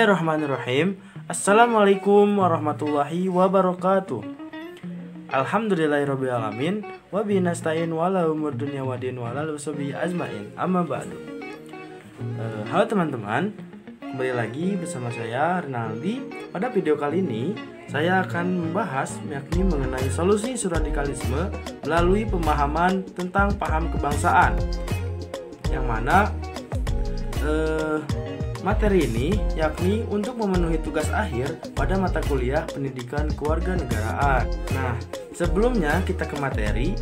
Bismillahirrahmanirrahim. Assalamualaikum warahmatullahi wabarakatuh. Alhamdulillahirrabbilalamin. Wabihi nasta'in wala umur dunya wadin wala lusubi ajmain. Amma ba'du. Halo teman-teman, kembali lagi bersama saya Rinaldi. Pada video kali ini saya akan membahas yakni mengenai solusi isu radikalisme melalui pemahaman tentang paham kebangsaan, yang mana materi ini yakni untuk memenuhi tugas akhir pada mata kuliah pendidikan kewarganegaraan. Nah, sebelumnya kita ke materi,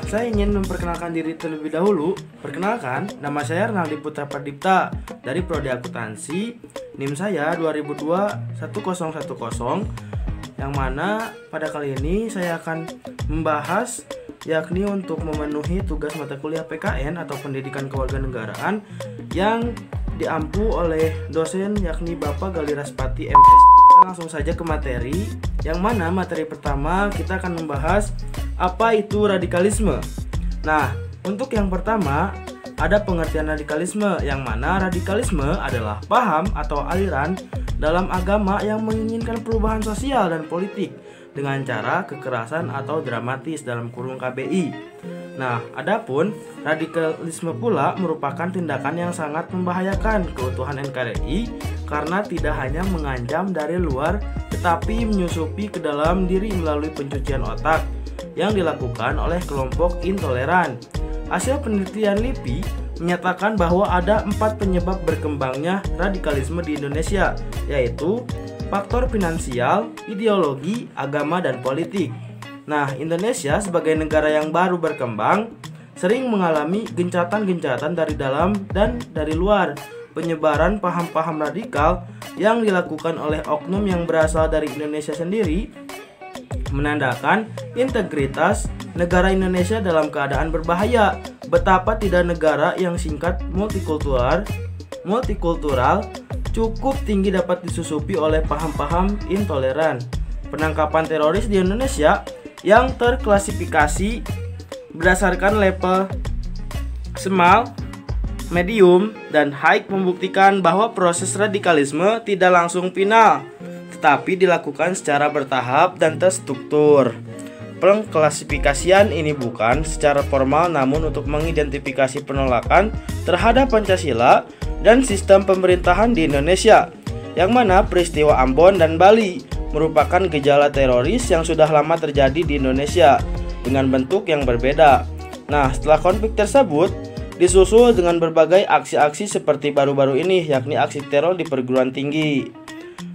saya ingin memperkenalkan diri terlebih dahulu. Perkenalkan, nama saya Rinaldi Putra Pradipta dari Prodi Akuntansi. NIM saya 2002-1010, yang mana pada kali ini saya akan membahas yakni untuk memenuhi tugas mata kuliah PKN atau Pendidikan Kewarganegaraan yang diampu oleh dosen yakni Bapak Galiraspati MS. Kita langsung saja ke materi, yang mana materi pertama kita akan membahas apa itu radikalisme. Nah, untuk yang pertama ada pengertian radikalisme, yang mana radikalisme adalah paham atau aliran dalam agama yang menginginkan perubahan sosial dan politik dengan cara kekerasan atau dramatis dalam kurung KBI. Nah, adapun radikalisme pula merupakan tindakan yang sangat membahayakan keutuhan NKRI karena tidak hanya mengancam dari luar tetapi menyusupi ke dalam diri melalui pencucian otak yang dilakukan oleh kelompok intoleran. Hasil penelitian LIPI menyatakan bahwa ada 4 penyebab berkembangnya radikalisme di Indonesia, yaitu faktor finansial, ideologi, agama, dan politik. Nah, Indonesia sebagai negara yang baru berkembang sering mengalami gencatan-gencatan dari dalam dan dari luar. Penyebaran paham-paham radikal yang dilakukan oleh oknum yang berasal dari Indonesia sendiri menandakan integritas negara Indonesia dalam keadaan berbahaya. Betapa tidak negara yang singkat multikultural cukup tinggi dapat disusupi oleh paham-paham intoleran. Penangkapan teroris di Indonesia yang terklasifikasi berdasarkan level small, medium, dan high membuktikan bahwa proses radikalisme tidak langsung final, tetapi dilakukan secara bertahap dan terstruktur. Pengklasifikasian ini bukan secara formal namun untuk mengidentifikasi penolakan terhadap Pancasila dan sistem pemerintahan di Indonesia, yang mana peristiwa Ambon dan Bali merupakan gejala teroris yang sudah lama terjadi di Indonesia dengan bentuk yang berbeda. Nah, setelah konflik tersebut disusul dengan berbagai aksi-aksi seperti baru-baru ini, yakni aksi teror di perguruan tinggi.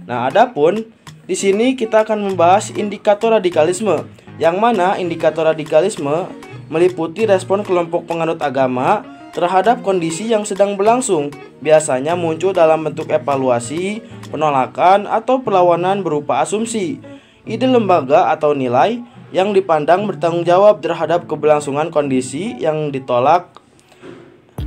Nah, adapun di sini kita akan membahas indikator radikalisme, yang mana indikator radikalisme meliputi respon kelompok penganut agama terhadap kondisi yang sedang berlangsung, biasanya muncul dalam bentuk evaluasi, penolakan, atau perlawanan berupa asumsi, ide lembaga atau nilai yang dipandang bertanggung jawab terhadap keberlangsungan kondisi yang ditolak,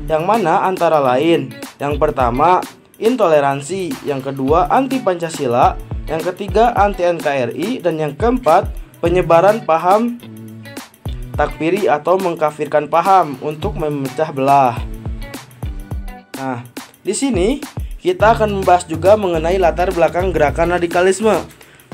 yang mana antara lain yang pertama intoleransi, yang kedua anti Pancasila, yang ketiga anti NKRI, dan yang keempat penyebaran paham takfiri atau mengkafirkan paham untuk memecah belah. Nah, di sini kita akan membahas juga mengenai latar belakang gerakan radikalisme.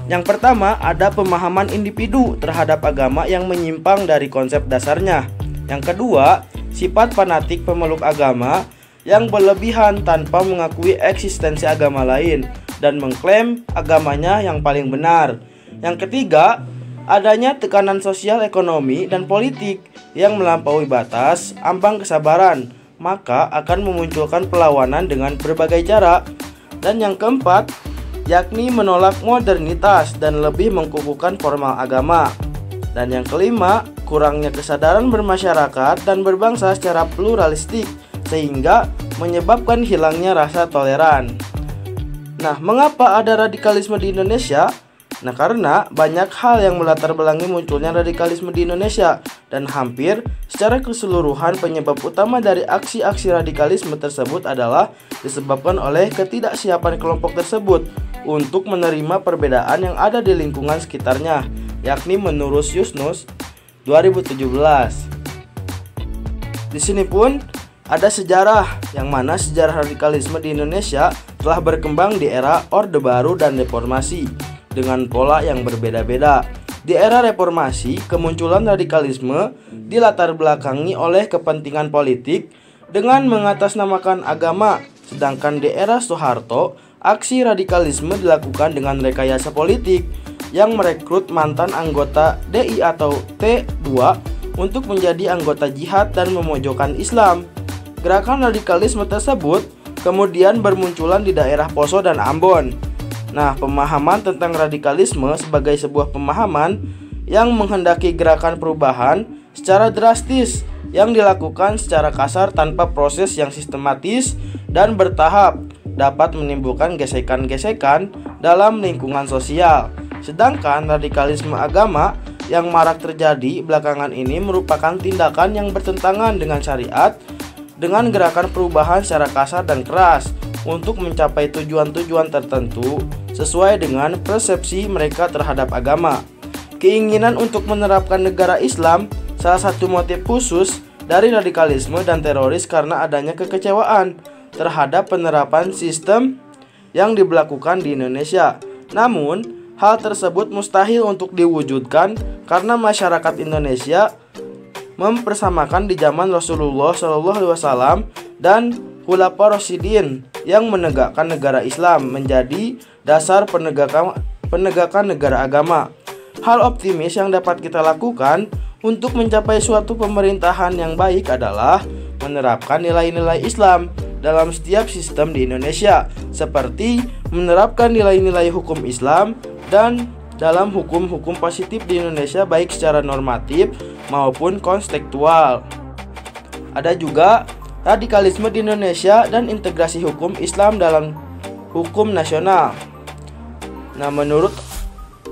Yang pertama ada pemahaman individu terhadap agama yang menyimpang dari konsep dasarnya. Yang kedua, sifat fanatik pemeluk agama yang berlebihan tanpa mengakui eksistensi agama lain dan mengklaim agamanya yang paling benar. Yang ketiga, adanya tekanan sosial, ekonomi, dan politik yang melampaui batas ambang kesabaran, maka akan memunculkan perlawanan dengan berbagai cara. Dan yang keempat, yakni menolak modernitas dan lebih mengkukuhkan formal agama. Dan yang kelima, kurangnya kesadaran bermasyarakat dan berbangsa secara pluralistik sehingga menyebabkan hilangnya rasa toleran. Nah, mengapa ada radikalisme di Indonesia? Nah, karena banyak hal yang melatar belakangi munculnya radikalisme di Indonesia, dan hampir secara keseluruhan penyebab utama dari aksi-aksi radikalisme tersebut adalah disebabkan oleh ketidaksiapan kelompok tersebut untuk menerima perbedaan yang ada di lingkungan sekitarnya, yakni menurut Yusnus 2017. Di sini pun ada sejarah, yang mana sejarah radikalisme di Indonesia telah berkembang di era Orde Baru dan Reformasi dengan pola yang berbeda-beda. Di era Reformasi, kemunculan radikalisme dilatar belakangi oleh kepentingan politik dengan mengatasnamakan agama, sedangkan di era Soeharto, aksi radikalisme dilakukan dengan rekayasa politik yang merekrut mantan anggota DI atau T2 untuk menjadi anggota jihad dan memojokkan Islam. Gerakan radikalisme tersebut kemudian bermunculan di daerah Poso dan Ambon. Nah, pemahaman tentang radikalisme sebagai sebuah pemahaman yang menghendaki gerakan perubahan secara drastis yang dilakukan secara kasar tanpa proses yang sistematis dan bertahap dapat menimbulkan gesekan-gesekan dalam lingkungan sosial. Sedangkan radikalisme agama yang marak terjadi belakangan ini merupakan tindakan yang bertentangan dengan syariat dengan gerakan perubahan secara kasar dan keras untuk mencapai tujuan-tujuan tertentu sesuai dengan persepsi mereka terhadap agama. Keinginan untuk menerapkan negara Islam salah satu motif khusus dari radikalisme dan teroris karena adanya kekecewaan terhadap penerapan sistem yang diberlakukan di Indonesia. Namun, hal tersebut mustahil untuk diwujudkan karena masyarakat Indonesia mempersamakan di zaman Rasulullah SAW dan Khulafaur Rasyidin yang menegakkan negara Islam menjadi dasar penegakan negara agama. Hal optimis yang dapat kita lakukan untuk mencapai suatu pemerintahan yang baik adalah menerapkan nilai-nilai Islam dalam setiap sistem di Indonesia, seperti menerapkan nilai-nilai hukum Islam dan dalam hukum-hukum positif di Indonesia baik secara normatif maupun konstekstual. Ada juga radikalisme di Indonesia dan integrasi hukum Islam dalam hukum nasional. Nah, menurut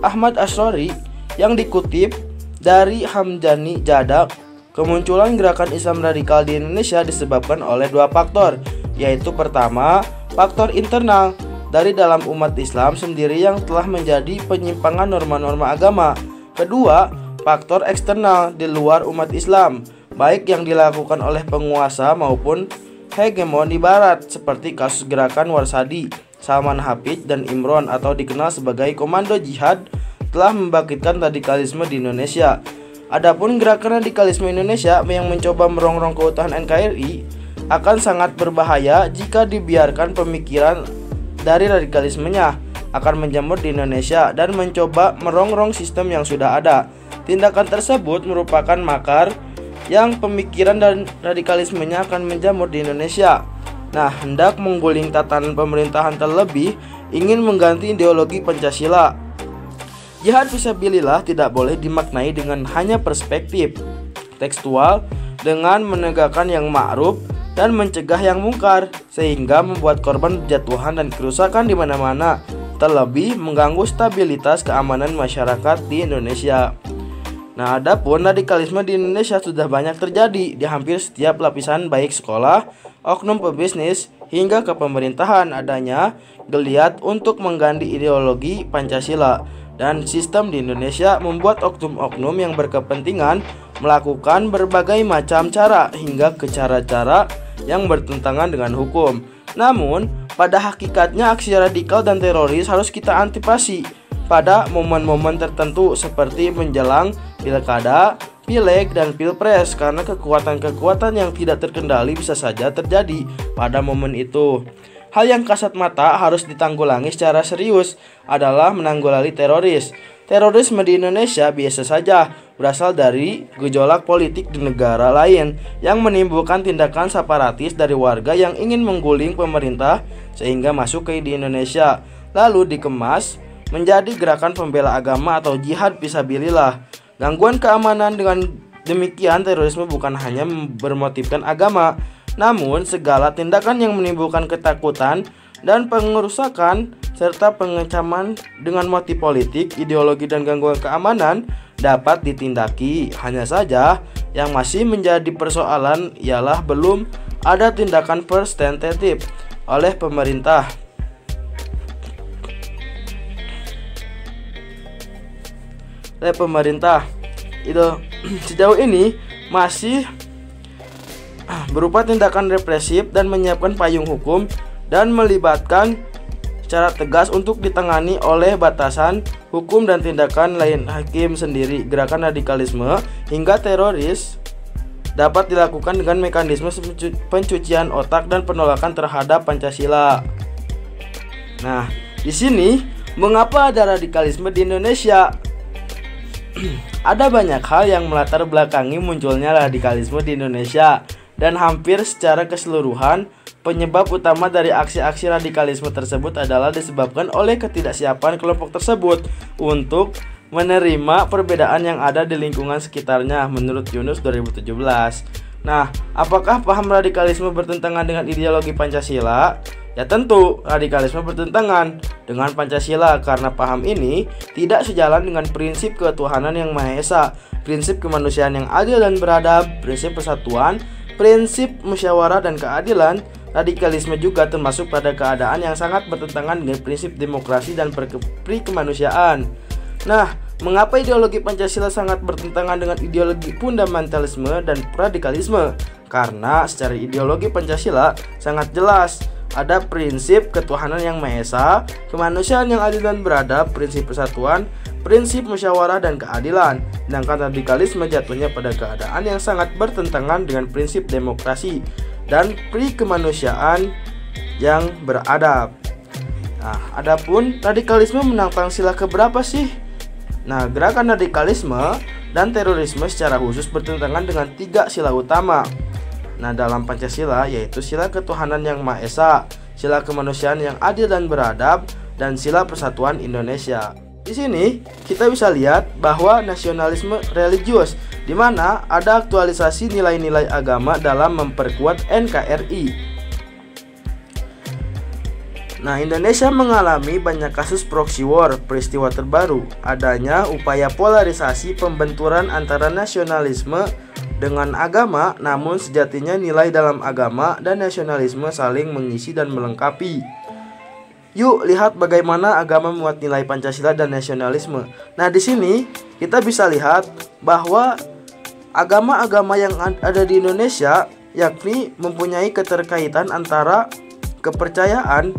Ahmad Asrori yang dikutip dari Hamdani Jadak, kemunculan gerakan Islam radikal di Indonesia disebabkan oleh dua faktor, yaitu pertama, faktor internal dari dalam umat Islam sendiri yang telah menjadi penyimpangan norma-norma agama. Kedua, faktor eksternal di luar umat Islam, baik yang dilakukan oleh penguasa maupun hegemon di barat, seperti kasus gerakan Warsadi, Salman Hafidh, dan Imron atau dikenal sebagai Komando Jihad telah membangkitkan radikalisme di Indonesia. Adapun gerakan radikalisme Indonesia yang mencoba merongrong keutuhan NKRI akan sangat berbahaya jika dibiarkan. Pemikiran dari radikalismenya akan menjamur di Indonesia dan mencoba merongrong sistem yang sudah ada. Tindakan tersebut merupakan makar yang pemikiran dan radikalismenya akan menjamur di Indonesia. Nah, hendak mengguling tatanan pemerintahan terlebih ingin mengganti ideologi Pancasila. Jihad fisabilillah tidak boleh dimaknai dengan hanya perspektif tekstual dengan menegakkan yang ma'ruf dan mencegah yang mungkar, sehingga membuat korban berjatuhan dan kerusakan di mana-mana, terlebih mengganggu stabilitas keamanan masyarakat di Indonesia. Nah, adapun radikalisme di Indonesia sudah banyak terjadi di hampir setiap lapisan baik sekolah, oknum pebisnis, hingga ke pemerintahan. Adanya geliat untuk mengganti ideologi Pancasila dan sistem di Indonesia membuat oknum-oknum yang berkepentingan melakukan berbagai macam cara hingga ke cara-cara yang bertentangan dengan hukum. Namun, pada hakikatnya aksi radikal dan teroris harus kita antisipasi pada momen-momen tertentu seperti menjelang pilkada, pileg, dan pilpres, karena kekuatan-kekuatan yang tidak terkendali bisa saja terjadi pada momen itu. Hal yang kasat mata harus ditanggulangi secara serius adalah menanggulangi teroris. Terorisme di Indonesia biasa saja berasal dari gejolak politik di negara lain yang menimbulkan tindakan separatis dari warga yang ingin mengguling pemerintah sehingga masuk ke di Indonesia, lalu dikemas menjadi gerakan pembela agama atau jihad fisabilillah. Gangguan keamanan dengan demikian, terorisme bukan hanya bermotifkan agama, namun segala tindakan yang menimbulkan ketakutan dan pengerusakan serta pengancaman dengan motif politik, ideologi, dan gangguan keamanan dapat ditindaki. Hanya saja yang masih menjadi persoalan ialah belum ada tindakan preventatif oleh pemerintah. Itu sejauh ini masih berupa tindakan represif dan menyiapkan payung hukum dan melibatkan secara tegas untuk ditangani oleh batasan hukum dan tindakan lain hakim sendiri. Gerakan radikalisme hingga teroris dapat dilakukan dengan mekanisme pencucian otak dan penolakan terhadap Pancasila. Nah, di sini mengapa ada radikalisme di Indonesia? Ada banyak hal yang melatar belakangi munculnya radikalisme di Indonesia, dan hampir secara keseluruhan penyebab utama dari aksi-aksi radikalisme tersebut adalah disebabkan oleh ketidaksiapan kelompok tersebut untuk menerima perbedaan yang ada di lingkungan sekitarnya, menurut Yunus 2017. Nah, apakah paham radikalisme bertentangan dengan ideologi Pancasila? Ya tentu, radikalisme bertentangan dengan Pancasila karena paham ini tidak sejalan dengan prinsip ketuhanan yang Maha Esa, prinsip kemanusiaan yang adil dan beradab, prinsip persatuan, prinsip musyawarah dan keadilan. Radikalisme juga termasuk pada keadaan yang sangat bertentangan dengan prinsip demokrasi dan kemanusiaan. Nah, mengapa ideologi Pancasila sangat bertentangan dengan ideologi fundamentalisme dan radikalisme? Karena secara ideologi Pancasila sangat jelas. Ada prinsip ketuhanan yang Maha Esa, kemanusiaan yang adil dan beradab, prinsip persatuan, prinsip musyawarah dan keadilan. Sedangkan radikalisme jatuhnya pada keadaan yang sangat bertentangan dengan prinsip demokrasi dan kemanusiaan yang beradab. Nah, adapun radikalisme menantang sila keberapa sih? Nah, gerakan radikalisme dan terorisme secara khusus bertentangan dengan 3 sila utama. Nah, dalam Pancasila yaitu sila ketuhanan yang Maha Esa, sila kemanusiaan yang adil dan beradab, dan sila persatuan Indonesia. Di sini kita bisa lihat bahwa nasionalisme religius, di mana ada aktualisasi nilai-nilai agama dalam memperkuat NKRI. Nah, Indonesia mengalami banyak kasus proxy war. Peristiwa terbaru adanya upaya polarisasi pembenturan antara nasionalisme dengan agama, namun sejatinya nilai dalam agama dan nasionalisme saling mengisi dan melengkapi. Yuk lihat bagaimana agama memuat nilai Pancasila dan nasionalisme. Nah, di sini kita bisa lihat bahwa agama-agama yang ada di Indonesia yakni mempunyai keterkaitan antara kepercayaan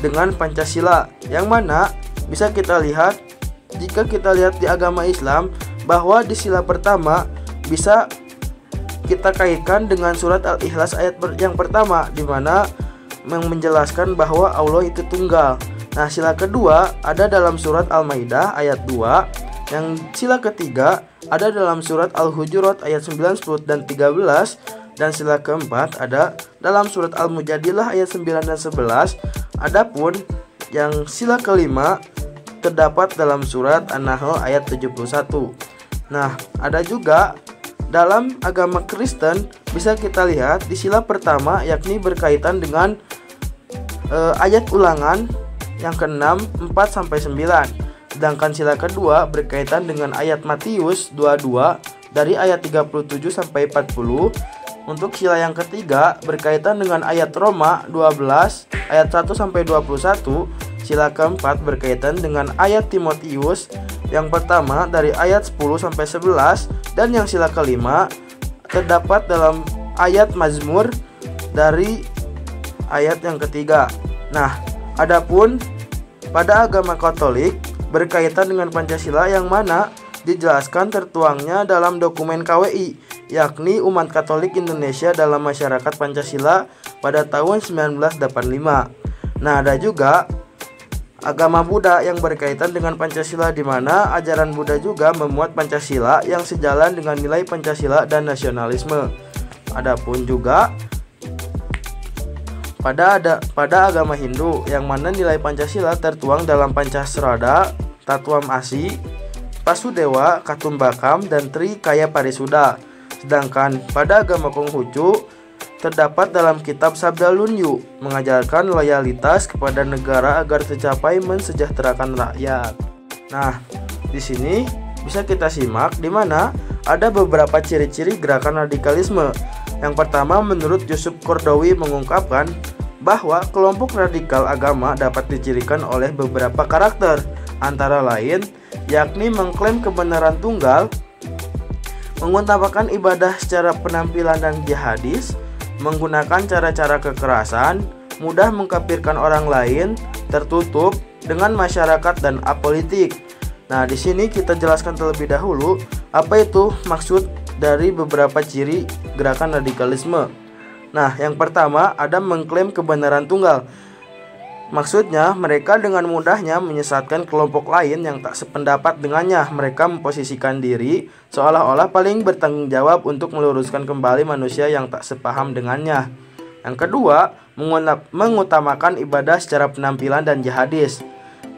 dengan Pancasila, yang mana bisa kita lihat jika kita lihat di agama Islam bahwa di sila pertama bisa kita kaitkan dengan surat Al-Ikhlas ayat yang pertama, di mana menjelaskan bahwa Allah itu tunggal. Nah, sila kedua ada dalam surat Al-Maidah ayat 2, yang sila ketiga ada dalam surat Al-Hujurat ayat 9, 10 dan 13, dan sila keempat ada dalam surat Al-Mujadilah ayat 9 dan 11. Adapun yang sila kelima terdapat dalam surat An-Nahl ayat 71. Nah, ada juga dalam agama Kristen bisa kita lihat di sila pertama yakni berkaitan dengan ayat Ulangan yang ke-6, 4 sampai 9. Sedangkan sila kedua berkaitan dengan ayat Matius 22 dari ayat 37 sampai 40. Untuk sila yang ketiga berkaitan dengan ayat Roma 12 ayat 1 sampai 21. Sila keempat berkaitan dengan ayat Timotius yang pertama dari ayat 10 sampai 11, dan yang sila kelima terdapat dalam ayat Mazmur dari ayat yang ketiga. Nah, adapun pada agama Katolik berkaitan dengan Pancasila, yang mana dijelaskan tertuangnya dalam dokumen KWI, yakni Umat Katolik Indonesia dalam Masyarakat Pancasila pada tahun 1985. Nah, ada juga agama Buddha yang berkaitan dengan Pancasila, di mana ajaran Buddha juga memuat Pancasila yang sejalan dengan nilai Pancasila dan nasionalisme. Adapun juga pada agama Hindu, yang mana nilai Pancasila tertuang dalam Pancasrada, Tatwam Asi, Pasudewa, Katumbakam, dan Tri Kaya Parisuda. Sedangkan pada agama Konghucu terdapat dalam kitab Sabda Lunyu, mengajarkan loyalitas kepada negara agar tercapai mensejahterakan rakyat. Nah, di sini bisa kita simak di mana ada beberapa ciri-ciri gerakan radikalisme. Yang pertama, menurut Yusuf Kordowi mengungkapkan bahwa kelompok radikal agama dapat dicirikan oleh beberapa karakter, antara lain yakni mengklaim kebenaran tunggal, mengutamakan ibadah secara penampilan dan jihadis, menggunakan cara-cara kekerasan, mudah mengkafirkan orang lain, tertutup dengan masyarakat dan apolitik. Nah, di sini kita jelaskan terlebih dahulu apa itu maksud dari beberapa ciri gerakan radikalisme. Nah, yang pertama ada mengklaim kebenaran tunggal. Maksudnya, mereka dengan mudahnya menyesatkan kelompok lain yang tak sependapat dengannya. Mereka memposisikan diri seolah-olah paling bertanggung jawab untuk meluruskan kembali manusia yang tak sepaham dengannya. Yang kedua, mengutamakan ibadah secara penampilan dan jihadis.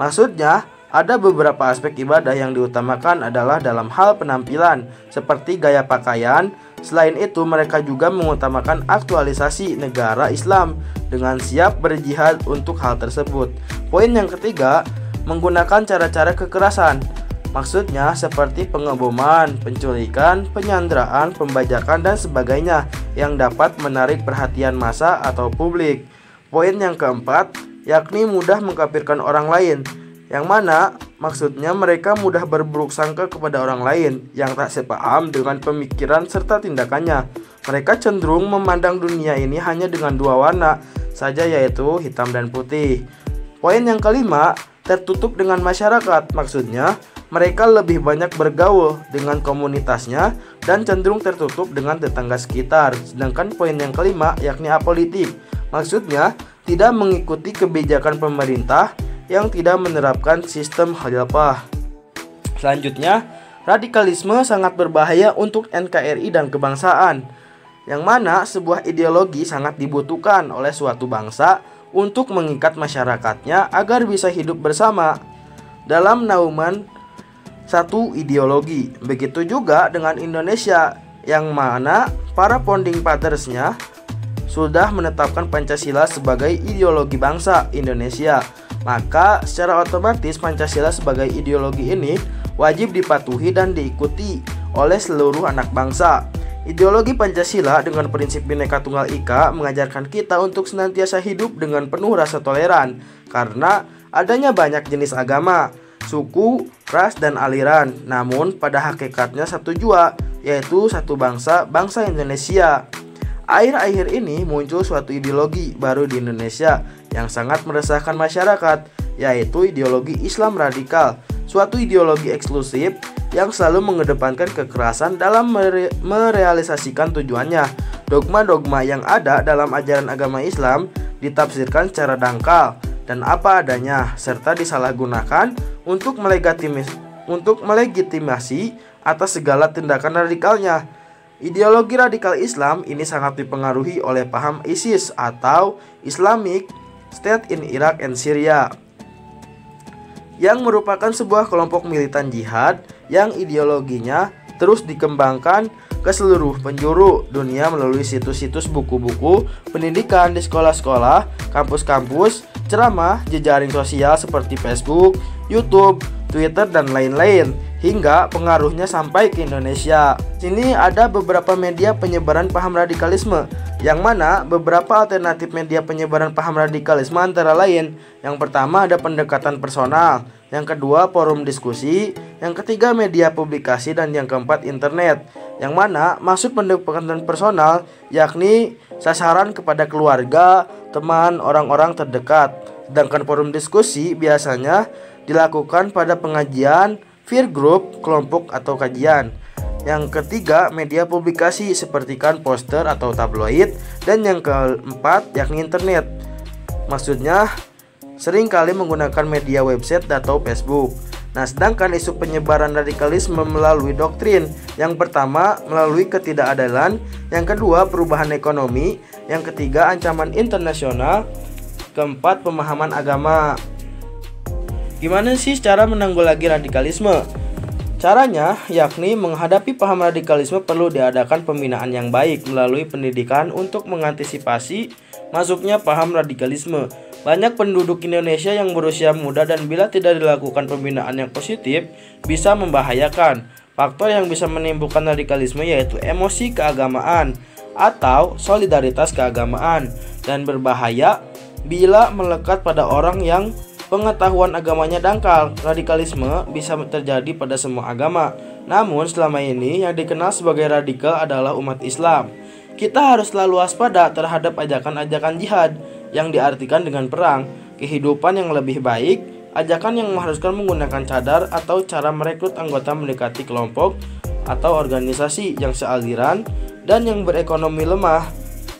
Maksudnya, ada beberapa aspek ibadah yang diutamakan adalah dalam hal penampilan, seperti gaya pakaian. Selain itu, mereka juga mengutamakan aktualisasi negara Islam dengan siap berjihad untuk hal tersebut. Poin yang ketiga, menggunakan cara-cara kekerasan. Maksudnya seperti pengeboman, penculikan, penyanderaan, pembajakan, dan sebagainya yang dapat menarik perhatian massa atau publik. Poin yang keempat, yakni mudah mengkafirkan orang lain, yang mana maksudnya mereka mudah berburuk sangka kepada orang lain yang tak sepaham dengan pemikiran serta tindakannya. Mereka cenderung memandang dunia ini hanya dengan dua warna saja, yaitu hitam dan putih. Poin yang kelima, tertutup dengan masyarakat. Maksudnya mereka lebih banyak bergaul dengan komunitasnya dan cenderung tertutup dengan tetangga sekitar. Sedangkan poin yang kelima yakni apolitik. Maksudnya tidak mengikuti kebijakan pemerintah yang tidak menerapkan sistem khilafah. Selanjutnya, radikalisme sangat berbahaya untuk NKRI dan kebangsaan, yang mana sebuah ideologi sangat dibutuhkan oleh suatu bangsa untuk mengikat masyarakatnya agar bisa hidup bersama dalam naungan satu ideologi. Begitu juga dengan Indonesia, yang mana para founding fathers-nya sudah menetapkan Pancasila sebagai ideologi bangsa Indonesia. Maka secara otomatis Pancasila sebagai ideologi ini wajib dipatuhi dan diikuti oleh seluruh anak bangsa. Ideologi Pancasila dengan prinsip Bhinneka Tunggal Ika mengajarkan kita untuk senantiasa hidup dengan penuh rasa toleran karena adanya banyak jenis agama, suku, ras, dan aliran. Namun pada hakikatnya satu jua, yaitu satu bangsa, bangsa Indonesia. Akhir-akhir ini muncul suatu ideologi baru di Indonesia yang sangat meresahkan masyarakat, yaitu ideologi Islam radikal. Suatu ideologi eksklusif yang selalu mengedepankan kekerasan dalam merealisasikan tujuannya. Dogma-dogma yang ada dalam ajaran agama Islam ditafsirkan secara dangkal dan apa adanya, serta disalahgunakan untuk melegitimasi atas segala tindakan radikalnya. Ideologi radikal Islam ini sangat dipengaruhi oleh paham ISIS atau Islamic State in Iraq and Syria, yang merupakan sebuah kelompok militan jihad yang ideologinya terus dikembangkan ke seluruh penjuru dunia melalui situs-situs buku-buku pendidikan di sekolah-sekolah, kampus-kampus, ceramah, jejaring sosial seperti Facebook, YouTube, Twitter, dan lain-lain, hingga pengaruhnya sampai ke Indonesia. Sini ada beberapa media penyebaran paham radikalisme, yang mana beberapa alternatif media penyebaran paham radikalisme antara lain: yang pertama ada pendekatan personal, yang kedua forum diskusi, yang ketiga media publikasi, dan yang keempat internet. Yang mana maksud pendekatan personal yakni sasaran kepada keluarga, teman, orang-orang terdekat. Sedangkan forum diskusi biasanya dilakukan pada pengajian, peer group, kelompok atau kajian. Yang ketiga, media publikasi seperti poster atau tabloid. Dan yang keempat yakni internet. Maksudnya seringkali menggunakan media website atau Facebook. Nah, sedangkan isu penyebaran radikalisme melalui doktrin. Yang pertama, melalui ketidakadilan. Yang kedua, perubahan ekonomi. Yang ketiga, ancaman internasional. Keempat, pemahaman agama. Gimana sih cara menanggulangi radikalisme? Caranya yakni menghadapi paham radikalisme perlu diadakan pembinaan yang baik melalui pendidikan untuk mengantisipasi masuknya paham radikalisme. Banyak penduduk Indonesia yang berusia muda dan bila tidak dilakukan pembinaan yang positif bisa membahayakan. Faktor yang bisa menimbulkan radikalisme yaitu emosi keagamaan atau solidaritas keagamaan, dan berbahaya bila melekat pada orang yang pengetahuan agamanya dangkal. Radikalisme bisa terjadi pada semua agama. Namun selama ini yang dikenal sebagai radikal adalah umat Islam. Kita harus selalu waspada terhadap ajakan-ajakan jihad yang diartikan dengan perang, kehidupan yang lebih baik, ajakan yang mengharuskan menggunakan cadar atau cara merekrut anggota mendekati kelompok atau organisasi yang sealiran dan yang berekonomi lemah.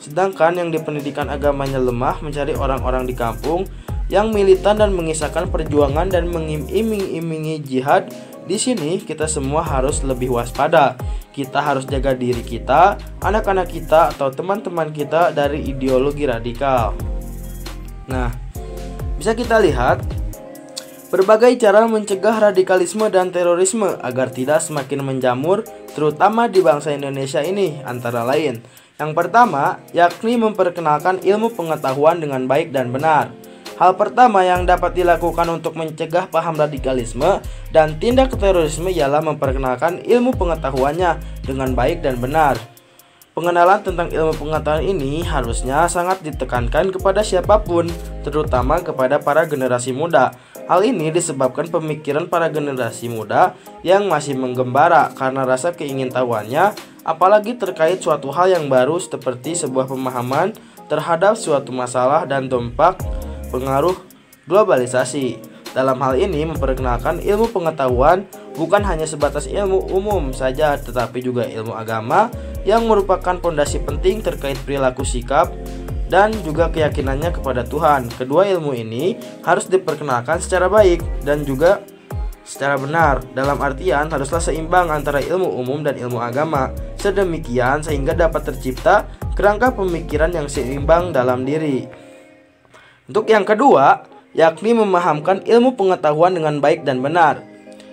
Sedangkan yang di pendidikan agamanya lemah mencari orang-orang di kampung yang militan dan mengisahkan perjuangan dan mengiming-imingi jihad. Di sini kita semua harus lebih waspada. Kita harus jaga diri kita, anak-anak kita atau teman-teman kita dari ideologi radikal. Nah, bisa kita lihat berbagai cara mencegah radikalisme dan terorisme agar tidak semakin menjamur, terutama di bangsa Indonesia ini, antara lain. Yang pertama, yakni memperkenalkan ilmu pengetahuan dengan baik dan benar. Hal pertama yang dapat dilakukan untuk mencegah paham radikalisme dan tindak terorisme ialah memperkenalkan ilmu pengetahuannya dengan baik dan benar. Pengenalan tentang ilmu pengetahuan ini harusnya sangat ditekankan kepada siapapun, terutama kepada para generasi muda. Hal ini disebabkan pemikiran para generasi muda yang masih menggembara karena rasa keingintahuannya, apalagi terkait suatu hal yang baru seperti sebuah pemahaman terhadap suatu masalah dan dampak pengaruh globalisasi. Dalam hal ini, memperkenalkan ilmu pengetahuan bukan hanya sebatas ilmu umum saja, tetapi juga ilmu agama yang merupakan pondasi penting terkait perilaku sikap dan juga keyakinannya kepada Tuhan. Kedua ilmu ini harus diperkenalkan secara baik dan juga secara benar. Dalam artian haruslah seimbang antara ilmu umum dan ilmu agama. Sedemikian sehingga dapat tercipta kerangka pemikiran yang seimbang dalam diri. Untuk yang kedua, yakni memahamkan ilmu pengetahuan dengan baik dan benar.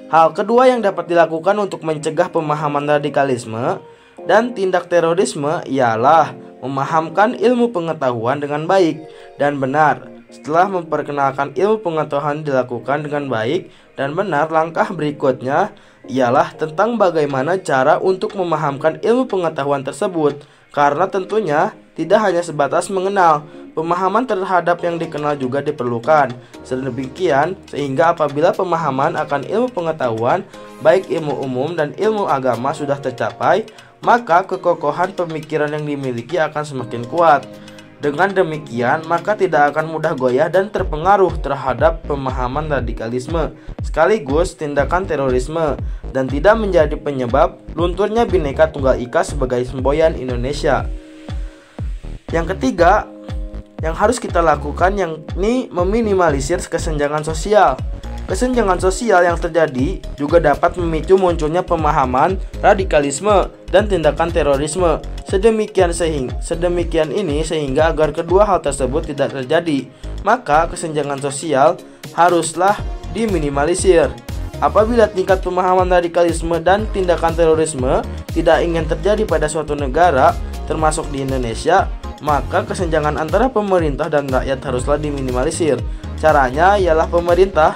Hal kedua yang dapat dilakukan untuk mencegah pemahaman radikalisme dan tindak terorisme ialah memahamkan ilmu pengetahuan dengan baik dan benar. Setelah memperkenalkan ilmu pengetahuan dilakukan dengan baik dan benar, langkah berikutnya ialah tentang bagaimana cara untuk memahamkan ilmu pengetahuan tersebut. Karena tentunya tidak hanya sebatas mengenal, pemahaman terhadap yang dikenal juga diperlukan. Sedemikian sehingga apabila pemahaman akan ilmu pengetahuan, baik ilmu umum dan ilmu agama sudah tercapai, maka kekokohan pemikiran yang dimiliki akan semakin kuat. Dengan demikian, maka tidak akan mudah goyah dan terpengaruh terhadap pemahaman radikalisme, sekaligus tindakan terorisme, dan tidak menjadi penyebab lunturnya Bhinneka Tunggal Ika sebagai semboyan Indonesia. Yang ketiga, yang harus kita lakukan yakni meminimalisir kesenjangan sosial. Kesenjangan sosial yang terjadi juga dapat memicu munculnya pemahaman radikalisme dan tindakan terorisme. Sedemikian ini sehingga agar kedua hal tersebut tidak terjadi, maka kesenjangan sosial haruslah diminimalisir. Apabila tingkat pemahaman radikalisme dan tindakan terorisme tidak ingin terjadi pada suatu negara, termasuk di Indonesia, maka kesenjangan antara pemerintah dan rakyat haruslah diminimalisir. Caranya ialah pemerintah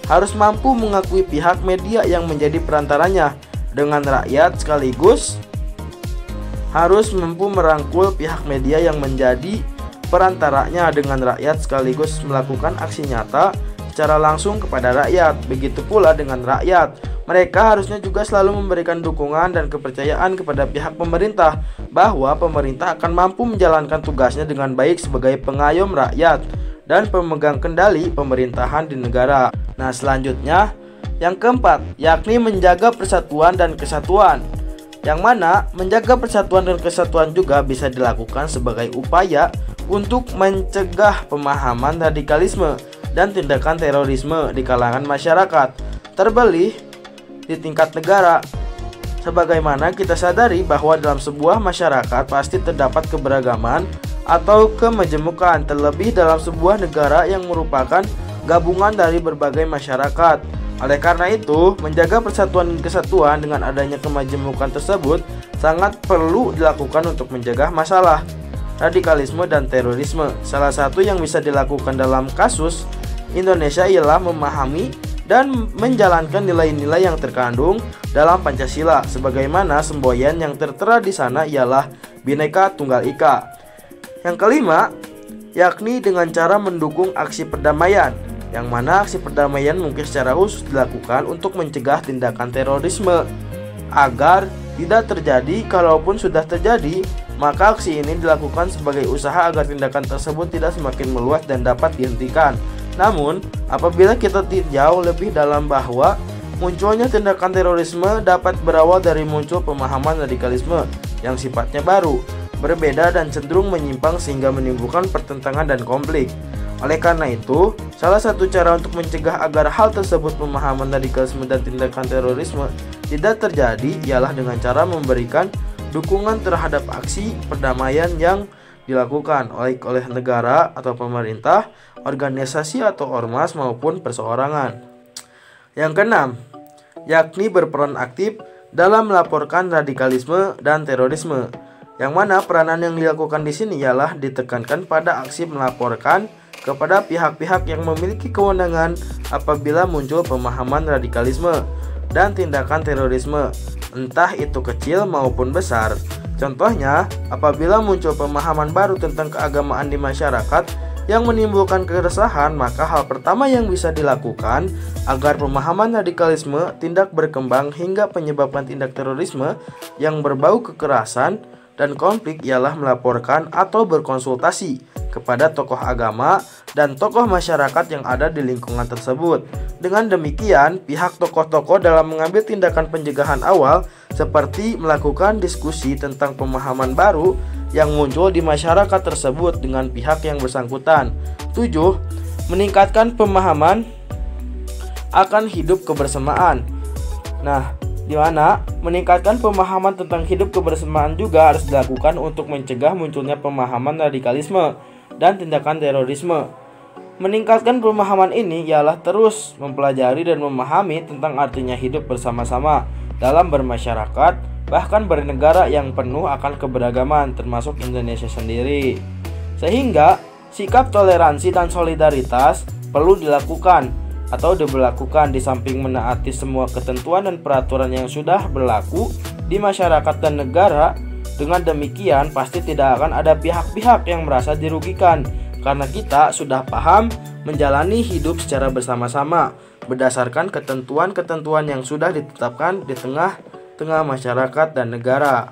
harus mampu mengakui pihak media yang menjadi perantaranya dengan rakyat, sekaligus harus mampu merangkul pihak media yang menjadi perantaranya dengan rakyat, sekaligus melakukan aksi nyata secara langsung kepada rakyat. Begitu pula dengan rakyat, mereka harusnya juga selalu memberikan dukungan dan kepercayaan kepada pihak pemerintah bahwa pemerintah akan mampu menjalankan tugasnya dengan baik sebagai pengayom rakyat dan pemegang kendali pemerintahan di negara. Nah, selanjutnya yang keempat, yakni menjaga persatuan dan kesatuan. Yang mana menjaga persatuan dan kesatuan juga bisa dilakukan sebagai upaya untuk mencegah pemahaman radikalisme dan tindakan terorisme di kalangan masyarakat, terlebih di tingkat negara. Sebagaimana kita sadari bahwa dalam sebuah masyarakat pasti terdapat keberagaman atau kemajemukan, terlebih dalam sebuah negara yang merupakan gabungan dari berbagai masyarakat. Oleh karena itu, menjaga persatuan dan kesatuan dengan adanya kemajemukan tersebut sangat perlu dilakukan untuk mencegah masalah radikalisme dan terorisme. Salah satu yang bisa dilakukan dalam kasus Indonesia ialah memahami dan menjalankan nilai-nilai yang terkandung dalam Pancasila, sebagaimana semboyan yang tertera di sana ialah Bhinneka Tunggal Ika. Yang kelima, yakni dengan cara mendukung aksi perdamaian, yang mana aksi perdamaian mungkin secara khusus dilakukan untuk mencegah tindakan terorisme agar tidak terjadi. Kalaupun sudah terjadi, maka aksi ini dilakukan sebagai usaha agar tindakan tersebut tidak semakin meluas dan dapat dihentikan. Namun, apabila kita tinjau lebih dalam bahwa munculnya tindakan terorisme dapat berawal dari muncul pemahaman radikalisme yang sifatnya baru, berbeda dan cenderung menyimpang sehingga menimbulkan pertentangan dan konflik. Oleh karena itu, salah satu cara untuk mencegah agar hal tersebut, pemahaman radikalisme dan tindakan terorisme, tidak terjadi ialah dengan cara memberikan dukungan terhadap aksi perdamaian yang dilakukan oleh negara atau pemerintah, organisasi atau ormas maupun perseorangan. Yang keenam, yakni berperan aktif dalam melaporkan radikalisme dan terorisme. Yang mana peranan yang dilakukan di sini ialah ditekankan pada aksi melaporkan kepada pihak-pihak yang memiliki kewenangan apabila muncul pemahaman radikalisme dan tindakan terorisme, entah itu kecil maupun besar. Contohnya, apabila muncul pemahaman baru tentang keagamaan di masyarakat yang menimbulkan keresahan, maka hal pertama yang bisa dilakukan agar pemahaman radikalisme tidak berkembang hingga menyebabkan tindak terorisme yang berbau kekerasan dan konflik ialah melaporkan atau berkonsultasi kepada tokoh agama dan tokoh masyarakat yang ada di lingkungan tersebut. Dengan demikian, pihak tokoh-tokoh dalam mengambil tindakan pencegahan awal seperti melakukan diskusi tentang pemahaman baru yang muncul di masyarakat tersebut dengan pihak yang bersangkutan. 7. Meningkatkan pemahaman akan hidup kebersamaan. Nah, di mana meningkatkan pemahaman tentang hidup kebersamaan juga harus dilakukan untuk mencegah munculnya pemahaman radikalisme dan tindakan terorisme. Meningkatkan pemahaman ini ialah terus mempelajari dan memahami tentang artinya hidup bersama-sama dalam bermasyarakat, bahkan bernegara yang penuh akan keberagaman termasuk Indonesia sendiri. Sehingga sikap toleransi dan solidaritas perlu dilakukan atau diberlakukan di samping menaati semua ketentuan dan peraturan yang sudah berlaku di masyarakat dan negara. Dengan demikian pasti tidak akan ada pihak-pihak yang merasa dirugikan karena kita sudah paham menjalani hidup secara bersama-sama berdasarkan ketentuan-ketentuan yang sudah ditetapkan di tengah-tengah masyarakat dan negara.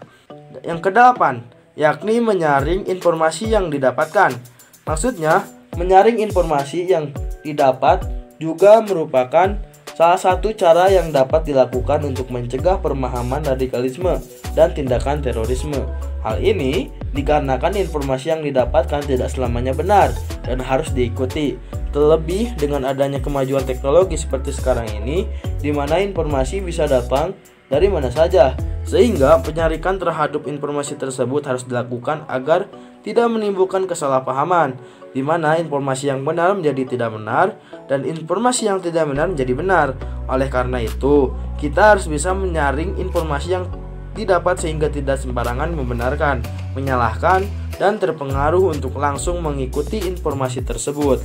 Yang kedelapan, yakni menyaring informasi yang didapatkan. Maksudnya, menyaring informasi yang didapat juga merupakan salah satu cara yang dapat dilakukan untuk mencegah pemahaman radikalisme dan tindakan terorisme. Hal ini dikarenakan informasi yang didapatkan tidak selamanya benar dan harus diikuti. Terlebih dengan adanya kemajuan teknologi seperti sekarang ini, di mana informasi bisa datang dari mana saja, sehingga penyarikan terhadap informasi tersebut harus dilakukan agar tidak menimbulkan kesalahpahaman, di mana informasi yang benar menjadi tidak benar dan informasi yang tidak benar menjadi benar. Oleh karena itu, kita harus bisa menyaring informasi yang didapat sehingga tidak sembarangan membenarkan, menyalahkan, dan terpengaruh untuk langsung mengikuti informasi tersebut.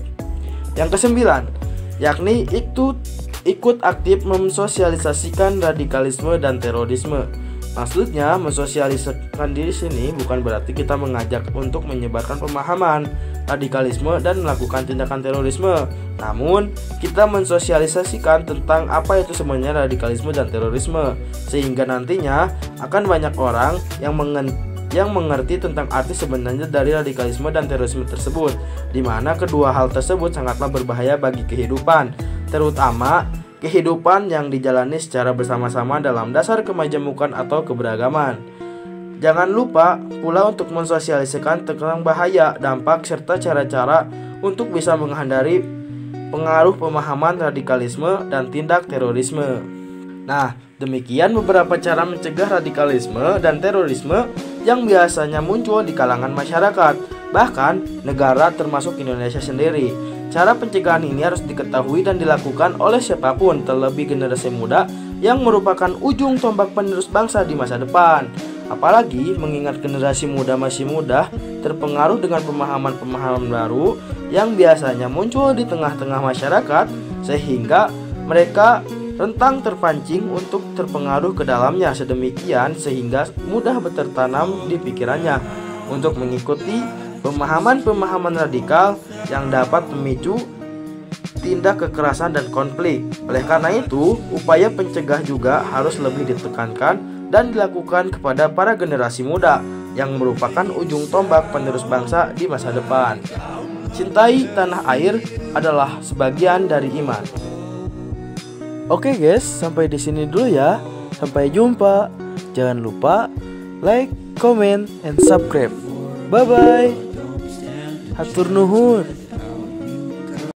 Yang kesembilan, yakni ikut aktif mensosialisasikan radikalisme dan terorisme. Maksudnya, mensosialisasikan diri sini bukan berarti kita mengajak untuk menyebarkan pemahaman radikalisme dan melakukan tindakan terorisme. Namun, kita mensosialisasikan tentang apa itu sebenarnya radikalisme dan terorisme, sehingga nantinya akan banyak orang yang mengerti tentang arti sebenarnya dari radikalisme dan terorisme tersebut, di mana kedua hal tersebut sangatlah berbahaya bagi kehidupan, terutama kehidupan yang dijalani secara bersama-sama dalam dasar kemajemukan atau keberagaman. Jangan lupa pula untuk mensosialisasikan tentang bahaya, dampak, serta cara-cara untuk bisa menghindari pengaruh pemahaman radikalisme dan tindak terorisme. Nah, demikian beberapa cara mencegah radikalisme dan terorisme yang biasanya muncul di kalangan masyarakat, bahkan negara termasuk Indonesia sendiri. Cara pencegahan ini harus diketahui dan dilakukan oleh siapapun, terlebih generasi muda yang merupakan ujung tombak penerus bangsa di masa depan. Apalagi mengingat generasi muda masih mudah terpengaruh dengan pemahaman-pemahaman baru yang biasanya muncul di tengah-tengah masyarakat, sehingga mereka rentan terpancing untuk terpengaruh ke dalamnya sedemikian sehingga mudah tertanam di pikirannya untuk mengikuti pemahaman-pemahaman radikal yang dapat memicu tindak kekerasan dan konflik. Oleh karena itu, upaya pencegah juga harus lebih ditekankan dan dilakukan kepada para generasi muda yang merupakan ujung tombak penerus bangsa di masa depan. Cintai tanah air adalah sebagian dari iman. Oke guys, sampai di sini dulu ya. Sampai jumpa. Jangan lupa like, comment, and subscribe. Bye bye. Hatur nuhun.